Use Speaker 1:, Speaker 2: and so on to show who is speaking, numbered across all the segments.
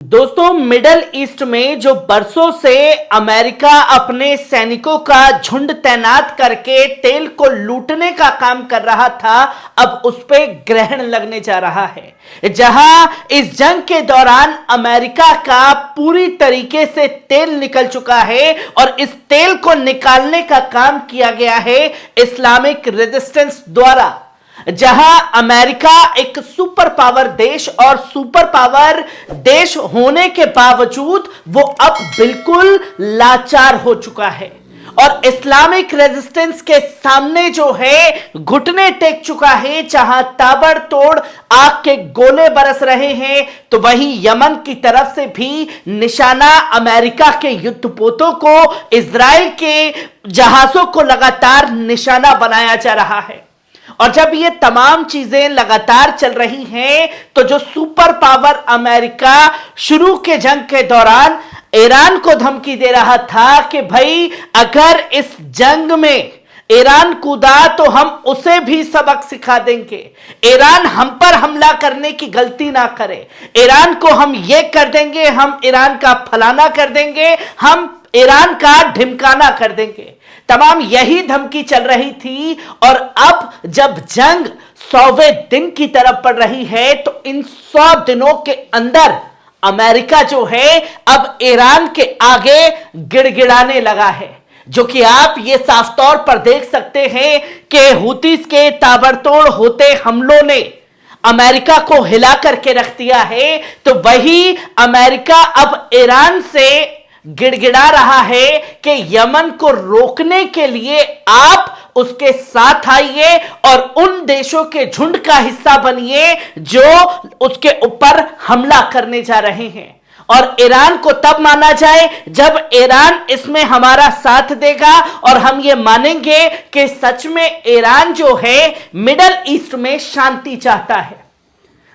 Speaker 1: दोस्तों, middle east में जो बरसों से अमेरिका अपने सैनिकों का झुंड तैनात करके तेल को लूटने का काम कर रहा था, अब उस पे ग्रहण लगने जा रहा है। जहां इस जंग के दौरान अमेरिका का पूरी तरीके से तेल निकल चुका है और इस तेल को निकालने का काम किया गया है इस्लामिक रेजिस्टेंस द्वारा। जहां अमेरिका एक सुपर पावर देश और सुपर पावर देश होने के बावजूद वो अब बिल्कुल लाचार हो चुका है और इस्लामिक रेजिस्टेंस के सामने जो है घुटने टेक चुका है। जहां ताबड़तोड़ आग के गोले बरस रहे हैं, तो वहीं यमन की तरफ से भी निशाना अमेरिका के युद्धपोतों को, इजराइल के जहाजों को लगातार निशाना बनाया जा रहा है। और जब ये तमाम चीजें लगातार चल रही हैं, तो जो सुपर पावर अमेरिका शुरू के जंग के दौरान ईरान को धमकी दे रहा था कि भाई अगर इस जंग में ईरान कूदा तो हम उसे भी सबक सिखा देंगे, ईरान हम पर हमला करने की गलती ना करे, ईरान को हम ये कर देंगे, हम ईरान का फलाना कर देंगे, हम ईरान का ढिमकाना कर देंगे। तमाम यही धमकी चल रही थी। और अब जब जंग 100वें दिन की तरफ पड़ रही है, तो इन 100 दिनों के अंदर अमेरिका जो है अब ईरान के आगे गिड़गिड़ाने लगा है, जो कि आप ये साफ तौर पर देख सकते हैं कि हुतीस के ताबड़तोड़ होते हमलों ने अमेरिका को हिला करके रख दिया है। तो वही अमेरिका अब ईरान से गिड़गिड़ा रहा है कि यमन को रोकने के लिए आप उसके साथ आइए और उन देशों के झुंड का हिस्सा बनिए जो उसके ऊपर हमला करने जा रहे हैं। और ईरान को तब माना जाए जब ईरान इसमें हमारा साथ देगा और हम ये मानेंगे कि सच में ईरान जो है मिडल ईस्ट में शांति चाहता है।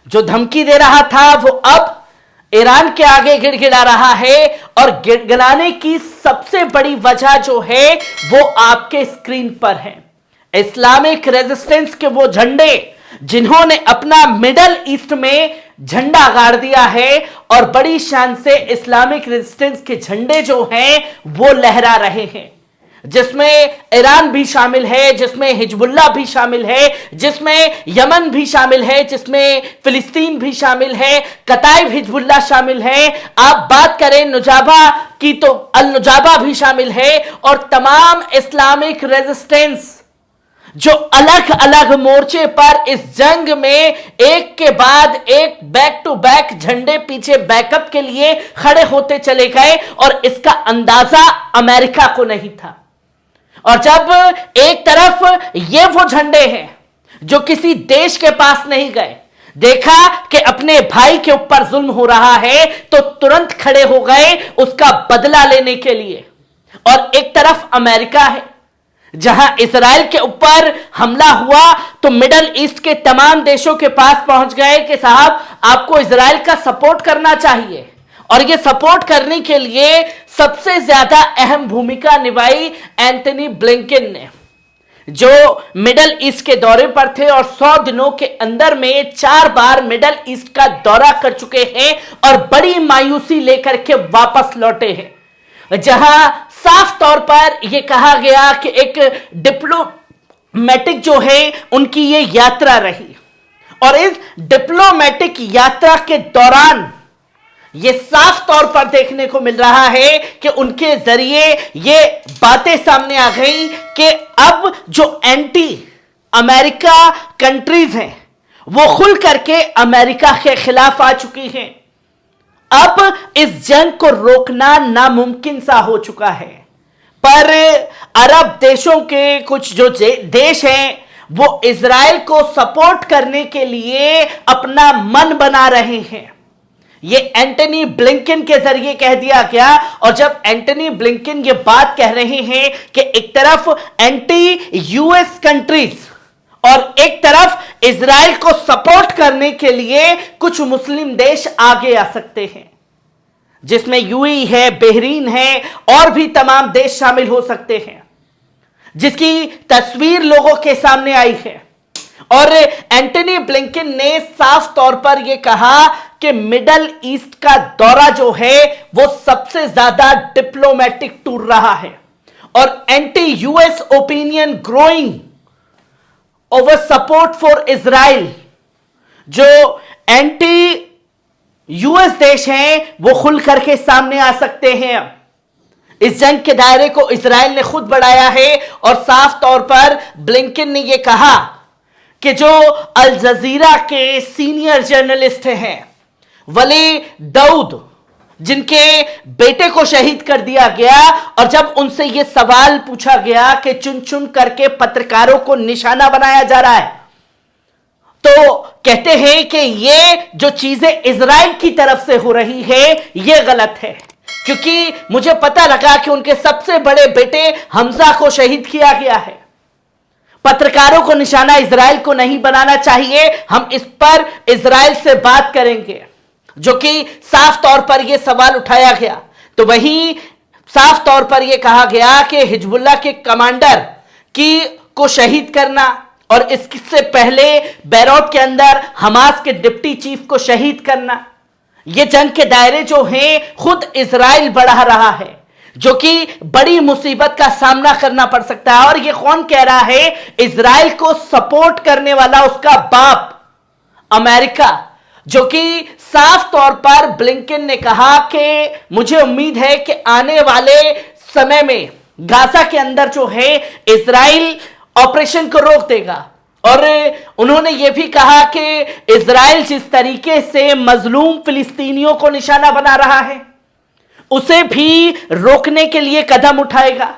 Speaker 1: जो धमकी दे रहा था वो अब ईरान के आगे गिड़गिड़ा रहा है। और गिड़गिड़ाने की सबसे बड़ी वजह जो है वो आपके स्क्रीन पर है। इस्लामिक रेजिस्टेंस के वो झंडे जिन्होंने अपना मिडल ईस्ट में झंडा गाड़ दिया है और बड़ी शान से इस्लामिक रेजिस्टेंस के झंडे जो हैं वो लहरा रहे हैं, जिसमें ईरान भी शामिल है, जिसमें हिजबुल्लाह भी शामिल है, जिसमें यमन भी शामिल है, जिसमें फिलिस्तीन भी शामिल है, कताइब हिजबुल्लाह शामिल है। आप बात करें नुजाबा की तो अल नुजाबा भी शामिल है। और तमाम इस्लामिक रेजिस्टेंस जो अलग अलग मोर्चे पर इस जंग में एक के बाद एक बैक टू बैक झंडे पीछे बैकअप के लिए खड़े होते चले गए, और इसका अंदाजा अमेरिका को नहीं था। और जब एक तरफ ये वो झंडे हैं जो किसी देश के पास नहीं गए, देखा कि अपने भाई के ऊपर जुल्म हो रहा है, तो तुरंत खड़े हो गए उसका बदला लेने के लिए। और एक तरफ अमेरिका है, जहां इजराइल के ऊपर हमला हुआ तो मिडल ईस्ट के तमाम देशों के पास पहुंच गए कि साहब आपको इजराइल का सपोर्ट करना चाहिए। और ये सपोर्ट करने के लिए सबसे ज्यादा अहम भूमिका निभाई एंथनी ब्लिंकन ने, जो मिडल ईस्ट के दौरे पर थे और 100 दिनों के अंदर में 4 बार मिडल ईस्ट का दौरा कर चुके हैं और बड़ी मायूसी लेकर के वापस लौटे हैं। जहां साफ तौर पर यह कहा गया कि एक डिप्लोमैटिक जो है उनकी ये यात्रा रही, और इस डिप्लोमैटिक यात्रा के दौरान ये साफ तौर पर देखने को मिल रहा है कि उनके जरिए ये बातें सामने आ गई कि अब जो एंटी अमेरिका कंट्रीज हैं वो खुल करके अमेरिका के खिलाफ आ चुकी हैं। अब इस जंग को रोकना नामुमकिन सा हो चुका है। पर अरब देशों के कुछ जो देश हैं वो इजराइल को सपोर्ट करने के लिए अपना मन बना रहे हैं। ये एंटनी ब्लिंकन के जरिए कह दिया गया। और जब एंटनी ब्लिंकन ये बात कह रहे हैं कि एक तरफ एंटी यूएस कंट्रीज और एक तरफ इजराइल को सपोर्ट करने के लिए कुछ मुस्लिम देश आगे आ सकते हैं, जिसमें यूएई है, बहरीन है और भी तमाम देश शामिल हो सकते हैं, जिसकी तस्वीर लोगों के सामने आई है। और एंटनी ब्लिंकन ने साफ तौर पर यह कहा कि मिडल ईस्ट का दौरा जो है वो सबसे ज्यादा डिप्लोमेटिक टूर रहा है और anti US opinion growing over support for Israel. जो एंटी यूएस देश हैं वो खुल करके सामने आ सकते हैं। इस जंग के दायरे को इजराइल ने खुद बढ़ाया है और साफ तौर पर ब्लिंकन ने यह कहा कि जो अल जजीरा के सीनियर जर्नलिस्ट हैं वली दाऊद, जिनके बेटे को शहीद कर दिया गया, और जब उनसे यह सवाल पूछा गया कि चुन चुन करके पत्रकारों को निशाना बनाया जा रहा है, तो कहते हैं कि ये जो चीजें इजराइल की तरफ से हो रही है ये गलत है, क्योंकि मुझे पता लगा कि उनके सबसे बड़े बेटे हमजा को शहीद किया गया है। पत्रकारों को निशाना इजराइल को नहीं बनाना चाहिए। हम इस पर इजराइल से बात करेंगे, जो कि साफ तौर पर यह सवाल उठाया गया। तो वहीं साफ तौर पर यह कहा गया कि हिजबुल्लाह के कमांडर को शहीद करना और इससे पहले बैरूत के अंदर हमास के डिप्टी चीफ को शहीद करना, यह जंग के दायरे जो हैं खुद इजराइल बढ़ा रहा है, जो कि बड़ी मुसीबत का सामना करना पड़ सकता है। और यह कौन कह रहा है? इजराइल को सपोर्ट करने वाला उसका बाप अमेरिका, जो कि साफ तौर पर ब्लिंकन ने कहा कि मुझे उम्मीद है कि आने वाले समय में गाजा के अंदर जो है इजराइल ऑपरेशन को रोक देगा। और उन्होंने यह भी कहा कि इजराइल जिस तरीके से मजलूम फिलिस्तीनियों को निशाना बना रहा है उसे भी रोकने के लिए कदम उठाएगा,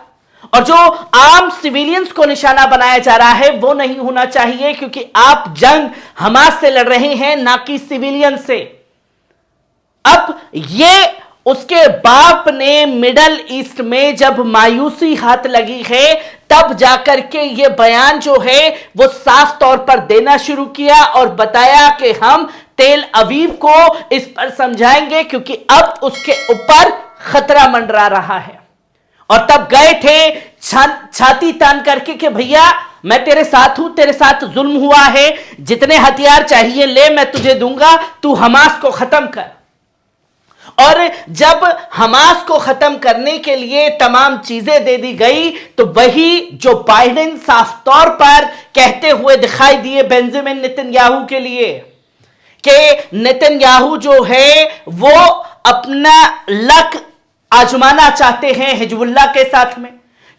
Speaker 1: और जो आम सिविलियंस को निशाना बनाया जा रहा है वो नहीं होना चाहिए, क्योंकि आप जंग हमास से लड़ रहे हैं ना कि सिविलियन से। अब ये उसके बाप ने मिडल ईस्ट में जब मायूसी हाथ लगी है तब जाकर के ये बयान जो है वो साफ तौर पर देना शुरू किया और बताया कि हम तेल अवीव को इस पर समझाएंगे, क्योंकि अब उसके ऊपर खतरा मंडरा रहा है। और तब गए थे छाती तान करके कि भैया मैं तेरे साथ हूं, तेरे साथ जुल्म हुआ है, जितने हथियार चाहिए ले, मैं तुझे दूंगा, तू हमास को खत्म कर। और जब हमास को खत्म करने के लिए तमाम चीजें दे दी गई तो वही जो बाइडेन साफ तौर पर कहते हुए दिखाई दिए बेंजामिन नेतन्याहू के लिए कि नेतन्याहू जो है वो अपना लक आजमाना चाहते हैं हिजबुल्लाह के साथ में,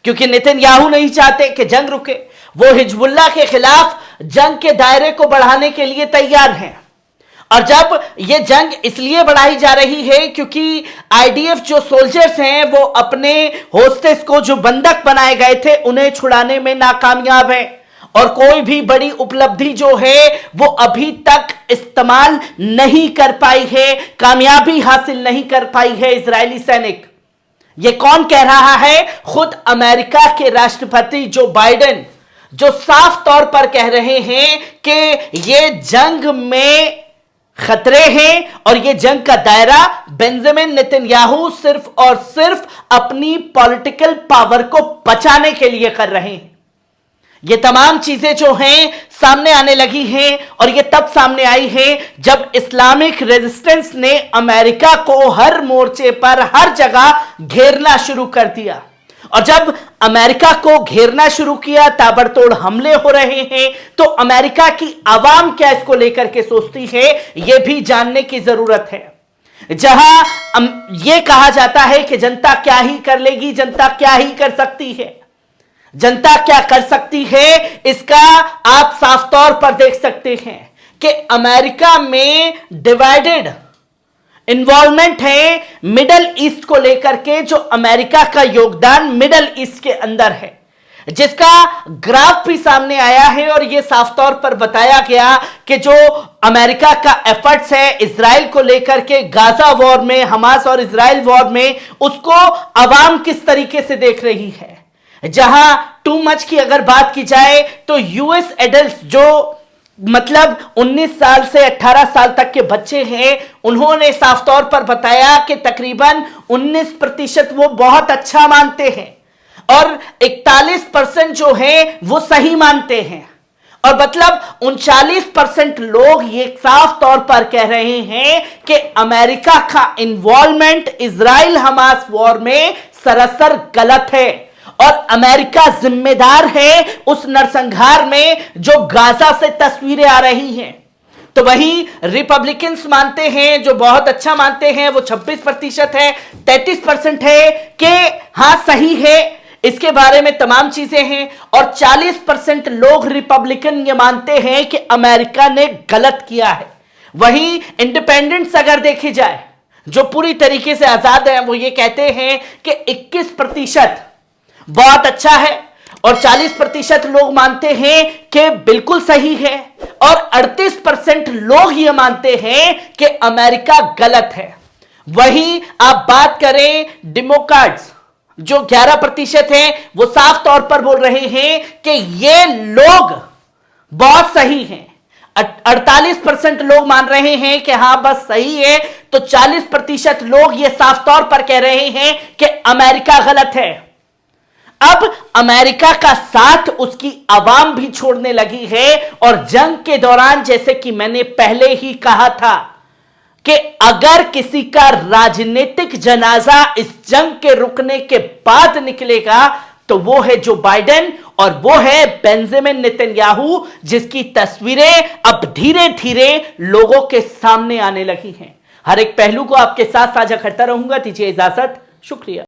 Speaker 1: क्योंकि नेतन्याहू नहीं चाहते कि जंग रुके। वो हिजबुल्लाह के खिलाफ जंग के दायरे को बढ़ाने के लिए तैयार हैं। और जब ये जंग इसलिए बढ़ाई जा रही है क्योंकि आईडीएफ जो सोल्जर्स हैं वो अपने होस्टेस को जो बंधक बनाए गए थे उन्हें छुड़ाने में नाकामयाब है, और कोई भी बड़ी उपलब्धि जो है वो अभी तक इस्तेमाल नहीं कर पाई है, कामयाबी हासिल नहीं कर पाई है इजरायली सैनिक। ये कौन कह रहा है? खुद अमेरिका के राष्ट्रपति जो बाइडेन, जो साफ तौर पर कह रहे हैं कि ये जंग में खतरे हैं और ये जंग का दायरा बेंजामिन नेतन्याहू सिर्फ और सिर्फ अपनी पॉलिटिकल पावर को बचाने के लिए कर रहे हैं। ये तमाम चीजें जो हैं सामने आने लगी हैं, और ये तब सामने आई है जब इस्लामिक रेजिस्टेंस ने अमेरिका को हर मोर्चे पर हर जगह घेरना शुरू कर दिया। और जब अमेरिका को घेरना शुरू किया, ताबड़तोड़ हमले हो रहे हैं, तो अमेरिका की आवाम क्या इसको लेकर के सोचती है यह भी जानने की जरूरत है। जहां यह कहा जाता है कि जनता क्या ही कर लेगी, जनता क्या ही कर सकती है, जनता क्या कर सकती है इसका आप साफ तौर पर देख सकते हैं कि अमेरिका में डिवाइडेड इन्वॉल्वमेंट है मिडल ईस्ट को लेकर के। जो अमेरिका का योगदान मिडल ईस्ट के अंदर है, जिसका ग्राफ भी सामने आया है, और यह साफ तौर पर बताया गया कि जो अमेरिका का एफर्ट्स है इजराइल को लेकर के गाजा वॉर में, हमास और इजराइल वॉर में, उसको अवाम किस तरीके से देख रही है। जहां टू मच की अगर बात की जाए तो यूएस एडल्ट्स जो मतलब 19 साल से 18 साल तक के बच्चे हैं, उन्होंने साफ तौर पर बताया कि तकरीबन 19% वो बहुत अच्छा मानते हैं और 41% जो है वो सही मानते हैं। और मतलब 39% लोग ये साफ तौर पर कह रहे हैं कि अमेरिका का इन्वॉल्वमेंट इजराइल हमास वॉर में सरासर गलत है और अमेरिका जिम्मेदार है उस नरसंहार में जो गाजा से तस्वीरें आ रही हैं। तो वहीं रिपब्लिकन्स मानते हैं, जो बहुत अच्छा मानते हैं, वो 26% है, 33% है कि हां सही है, इसके बारे में तमाम चीजें हैं, और 40% लोग रिपब्लिकन ये मानते हैं कि अमेरिका ने गलत किया है। वहीं इंडिपेंडेंट्स अगर देखी जाए, जो पूरी तरीके से आजाद है, वो ये कहते हैं कि 21% बहुत अच्छा है और 40% लोग मानते हैं कि बिल्कुल सही है और 38% लोग ये मानते हैं कि अमेरिका गलत है। वहीं आप बात करें डेमोक्रेट्स, जो 11% हैं, वो साफ तौर पर बोल रहे हैं कि ये लोग बहुत सही हैं। 48% लोग मान रहे हैं कि हां बस सही है, तो 40% लोग ये साफ तौर पर कह रहे हैं कि अमेरिका गलत है। अब अमेरिका का साथ उसकी आवाम भी छोड़ने लगी है और जंग के दौरान, जैसे कि मैंने पहले ही कहा था, कि अगर किसी का राजनीतिक जनाजा इस जंग के रुकने के बाद निकलेगा तो वो है जो बाइडेन और वो है बेंजामिन नेतन्याहू, जिसकी तस्वीरें अब धीरे धीरे लोगों के सामने आने लगी हैं। हर एक पहलू को आपके साथ साझा करता रहूंगा। दीजिए इजाजत, शुक्रिया।